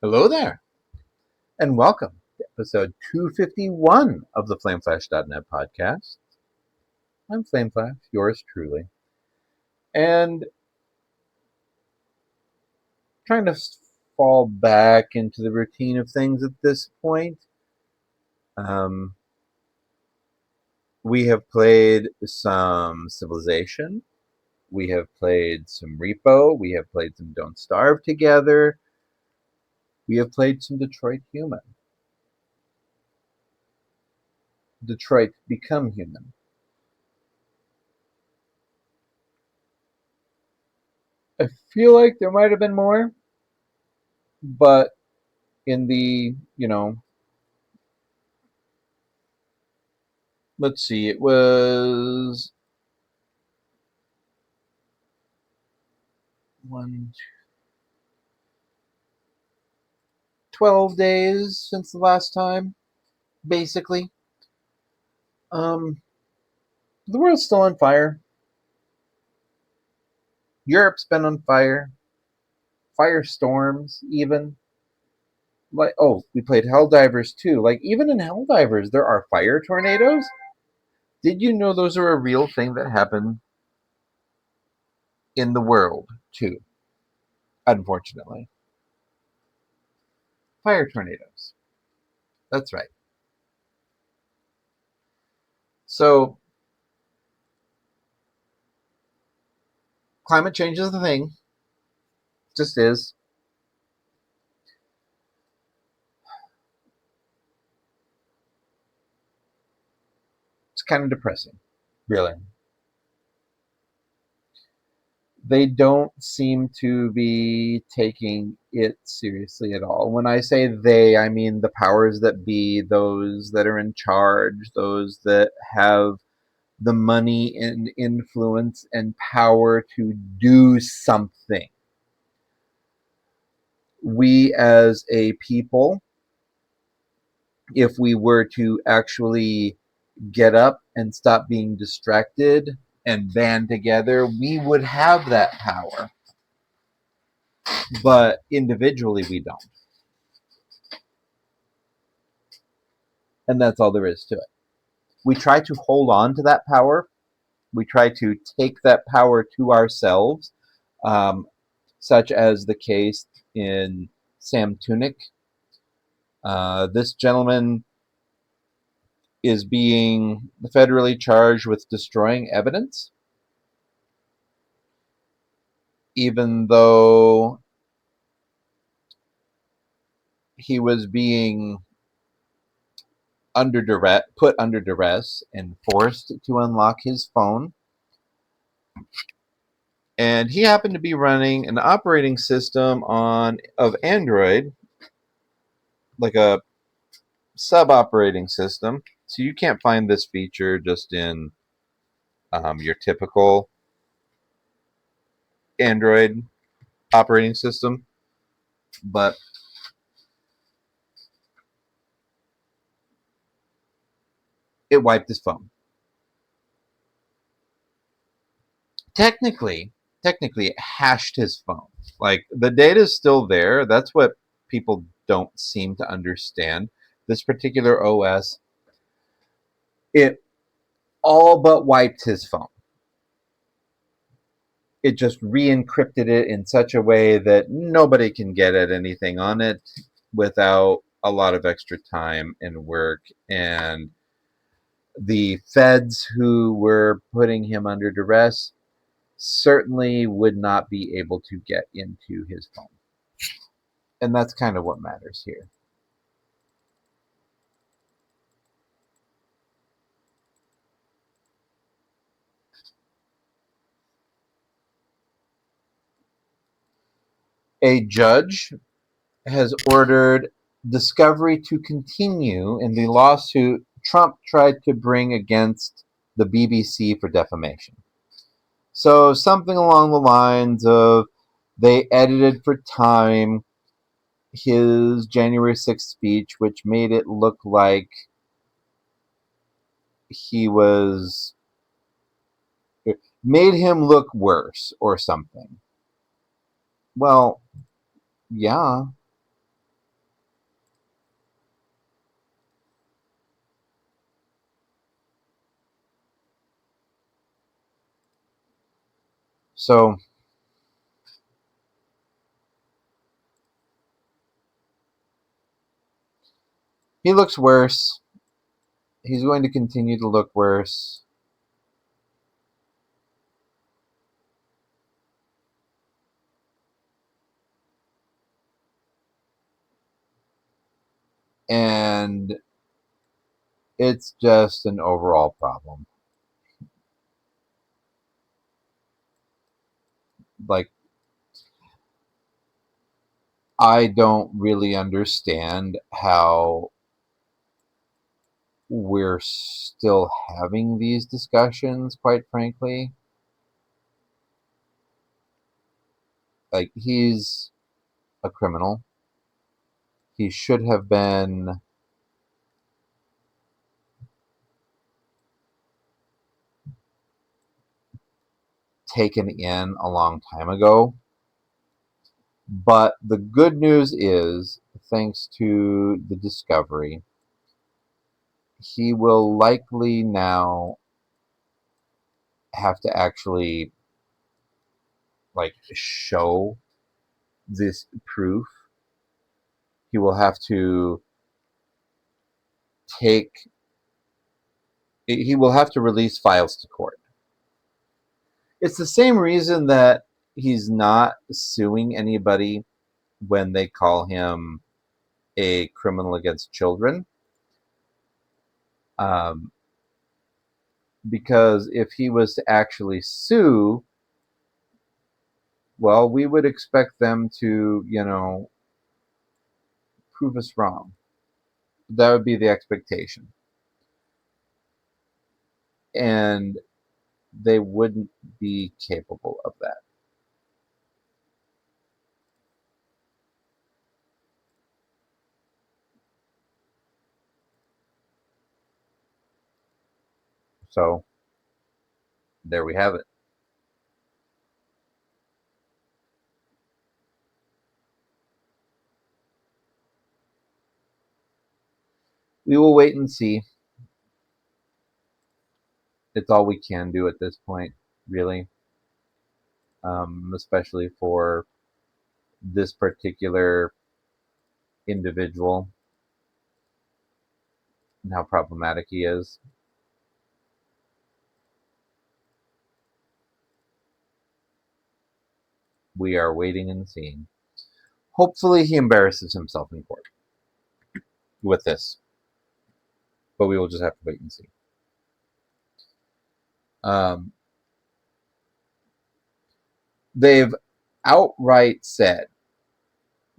Hello there, and welcome to episode 251 of the FlameFlash.net podcast. I'm FlameFlash, yours truly, and trying to fall back into the routine of things at this point. Um, we have played some Civilization, we have played some Repo, we have played some Don't Starve together, we have played some Detroit Human. Detroit Become Human. I feel like there might have been more, but in the let's see, it was 12 days since the last time, basically. Um, the world's still on fire. Europe's been on fire. Firestorms, even. Like, oh, we played Helldivers too. Like, even in Helldivers, there are fire tornadoes. Did you know those are a real thing that happen in the world too? Unfortunately, fire tornadoes. That's right. So, climate change is the thing. Just is. It's kind of depressing, really. They don't seem to be taking it seriously at all. When I say they, I mean the powers that be, those that are in charge, those that have the money and influence and power to do something. We as a people, if we were to actually get up and stop being distracted and band together, we would have that power. But individually, we don't. And that's all there is to it. We try to hold on to that power. We try to take that power to ourselves, um, such as the case in Sam Tunick. This gentleman is being federally charged with destroying evidence, even though he was being put under duress and forced to unlock his phone. And he happened to be running an operating system of Android, like a sub operating system. So you can't find this feature just in your typical Android operating system, but it wiped his phone. Technically, technically, it hashed his phone. Like the data is still there. That's what people don't seem to understand. This particular OS, it all but wiped his phone. It just re-encrypted it in such a way that nobody can get at anything on it without a lot of extra time and work. And the feds who were putting him under duress certainly would not be able to get into his phone. And that's kind of what matters here. A judge has ordered discovery to continue in the lawsuit Trump tried to bring against the BBC for defamation. So, something along the lines of they edited for time his January 6th speech, which made it look like he was, it made him look worse or something. Well, yeah. So he looks worse. He's going to continue to look worse. And it's just an overall problem. Like, I don't really understand how we're still having these discussions, quite frankly. Like, he's a criminal. He should have been taken in a long time ago. But the good news is, thanks to the discovery, he will likely now have to actually like show this proof. He will have to take he will have to release files to court. It's the same reason that he's not suing anybody when they call him a criminal against children. Um, because if he was to actually sue, well, we would expect them to, prove us wrong. That would be the expectation. And they wouldn't be capable of that. So there we have it. We will wait and see. It's all we can do at this point, really, especially for this particular individual and how problematic he is. We are waiting and seeing. Hopefully, he embarrasses himself in court with this, but we will just have to wait and see. Um, they've outright said,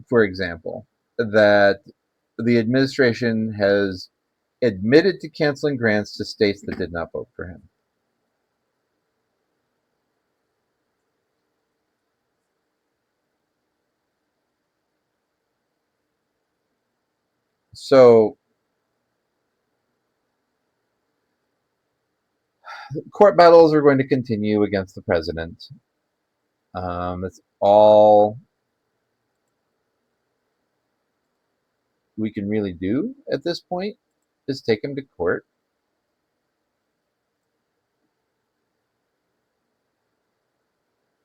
for example, that the administration has admitted to canceling grants to states that did not vote for him. So court battles are going to continue against the president. That's all we can really do at this point is take him to court.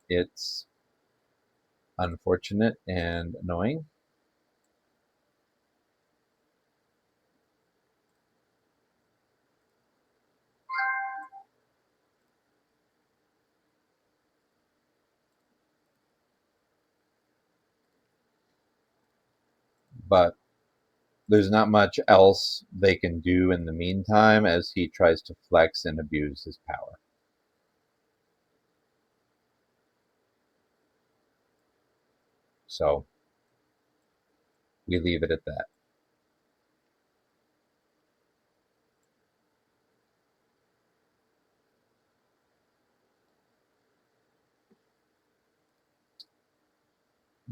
It's unfortunate and annoying. But there's not much else they can do in the meantime as he tries to flex and abuse his power. So we leave it at that.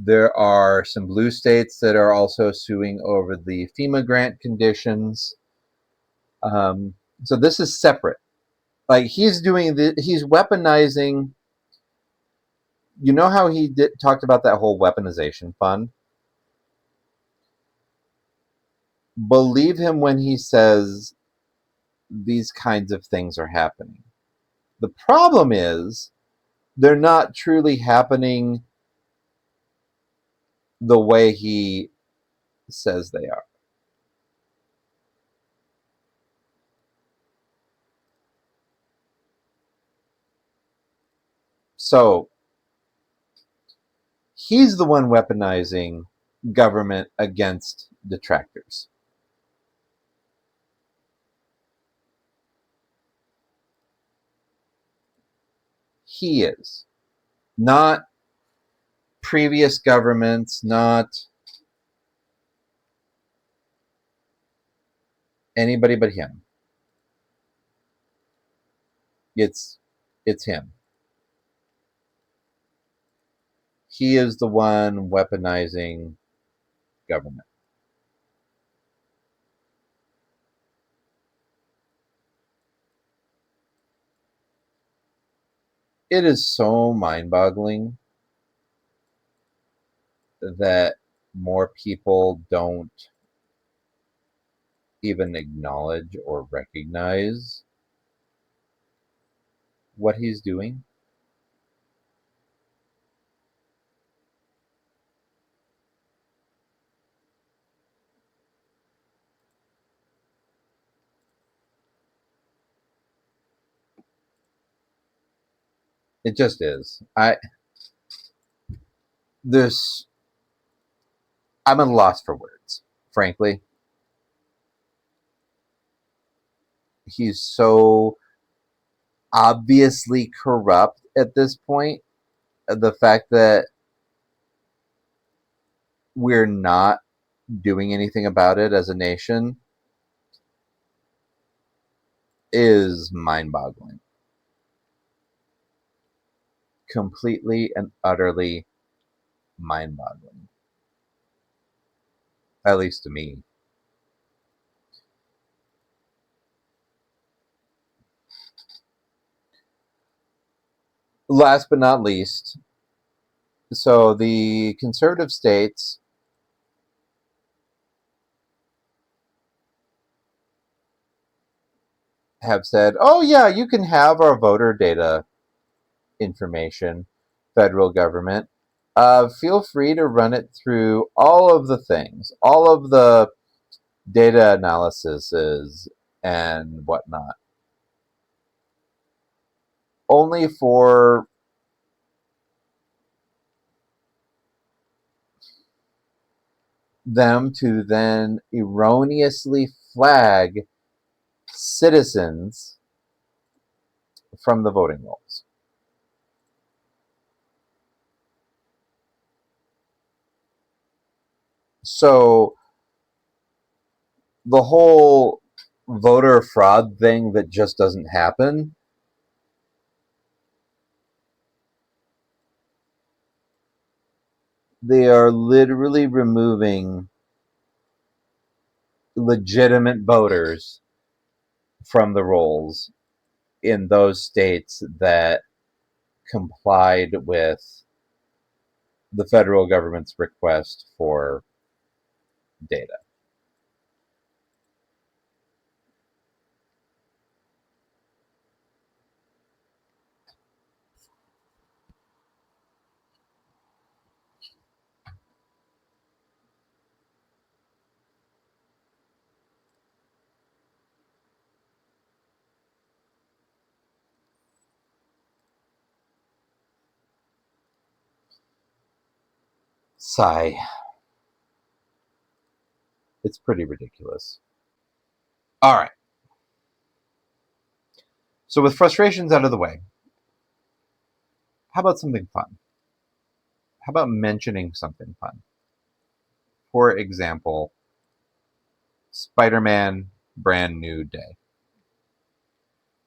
There are some blue states that are also suing over the FEMA grant conditions. So this is separate. Like he's weaponizing. You know how talked about that whole weaponization fund? Believe him when he says these kinds of things are happening. The problem is they're not truly happening the way he says they are. So he's the one weaponizing government against detractors. He is. Not previous governments, not anybody but him. It's him. He is the one weaponizing government. It is so mind-boggling that more people don't even acknowledge or recognize what he's doing. It just is. This I'm at a loss for words, frankly. He's so obviously corrupt at this point. The fact that we're not doing anything about it as a nation is mind-boggling. Completely and utterly mind-boggling. At least to me. Last but not least, so the conservative states have said, oh yeah, you can have our voter data information, federal government. Feel free to run it through all of the things, all of the data analyses and whatnot. Only for them to then erroneously flag citizens from the voting rolls. So the whole voter fraud thing that just doesn't happen, they are literally removing legitimate voters from the rolls in those states that complied with the federal government's request for data. Sigh. It's pretty ridiculous. All right. So with frustrations out of the way, how about something fun? How about mentioning something fun? For example, Spider-Man Brand New Day.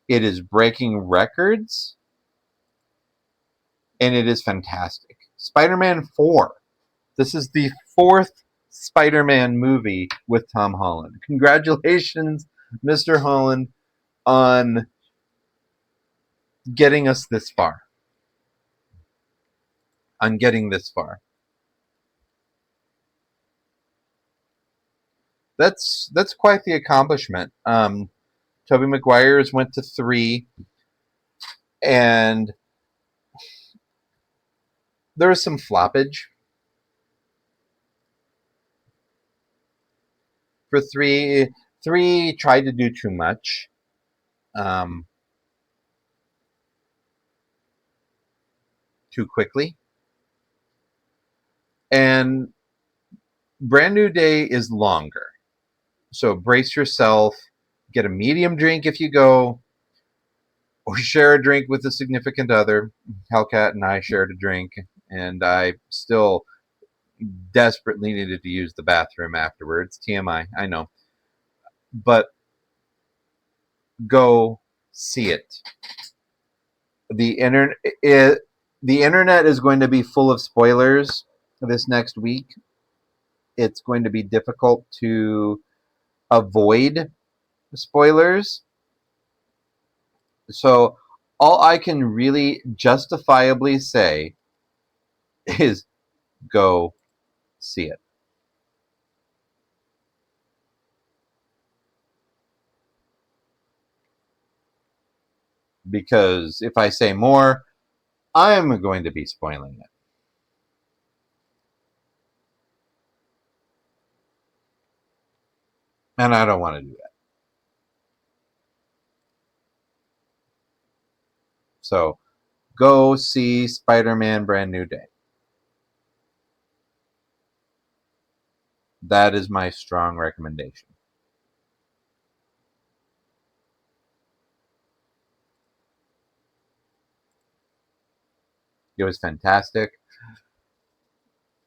It is breaking records and it is fantastic. Spider-Man 4. This is the fourth Spider-Man movie with Tom Holland. Congratulations, Mr. Holland, on getting us this far. On getting this far. That's quite the accomplishment. Tobey Maguire's went to 3, and There is some floppage. For three tried to do too much. Um, too quickly. And Brand New Day is longer. So brace yourself, get a medium drink if you go, or share a drink with a significant other. Hellcat and I shared a drink, and I still desperately needed to use the bathroom afterwards. TMI, I know. But go see it. The internet, the internet is going to be full of spoilers this next week. It's going to be difficult to avoid spoilers. So all I can really justifiably say is go see it. Because if I say more, I'm going to be spoiling it. And I don't want to do that. So go see Spider-Man Brand New Day. That is my strong recommendation. It was fantastic.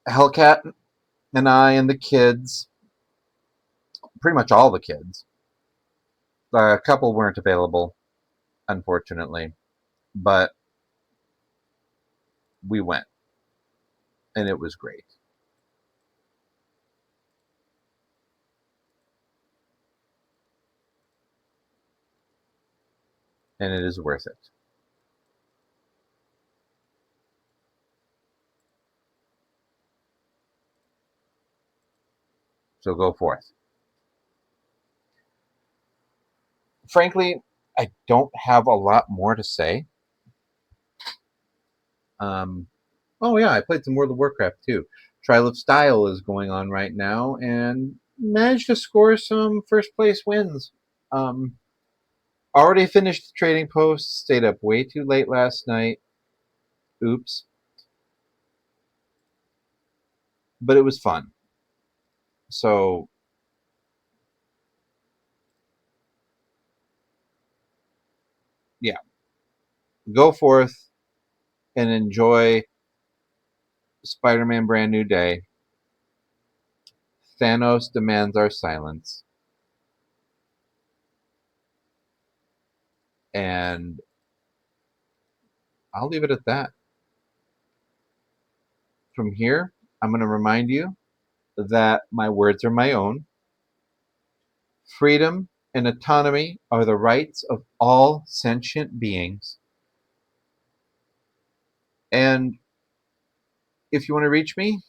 Hellcat and I and the kids, pretty much all the kids, a couple weren't available, unfortunately, but we went, and it was great. And it is worth it. So go forth. Frankly, I don't have a lot more to say. Um, oh yeah, I played some World of Warcraft too. Trial of Style is going on right now, and managed to score some first place wins. Um, already finished the trading post. Stayed up way too late last night. Oops, but it was fun. So yeah, go forth and enjoy Spider-Man: Brand New Day. Thanos demands our silence, and I'll leave it at that. From here, I'm going to remind you that my words are my own. Freedom and autonomy are the rights of all sentient beings. And if you want to reach me,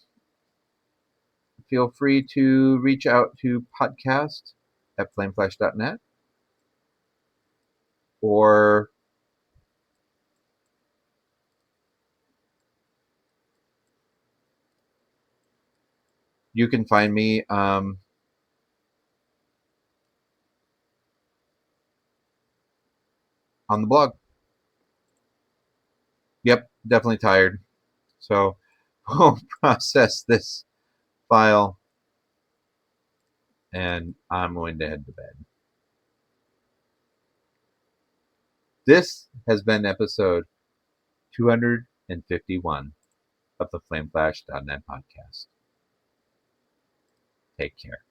feel free to reach out to podcast at flameflash.net, or you can find me on the blog. Yep, definitely tired. So we'll process this file, and I'm going to head to bed. This has been episode 251 of the flameflash.net podcast. Take care.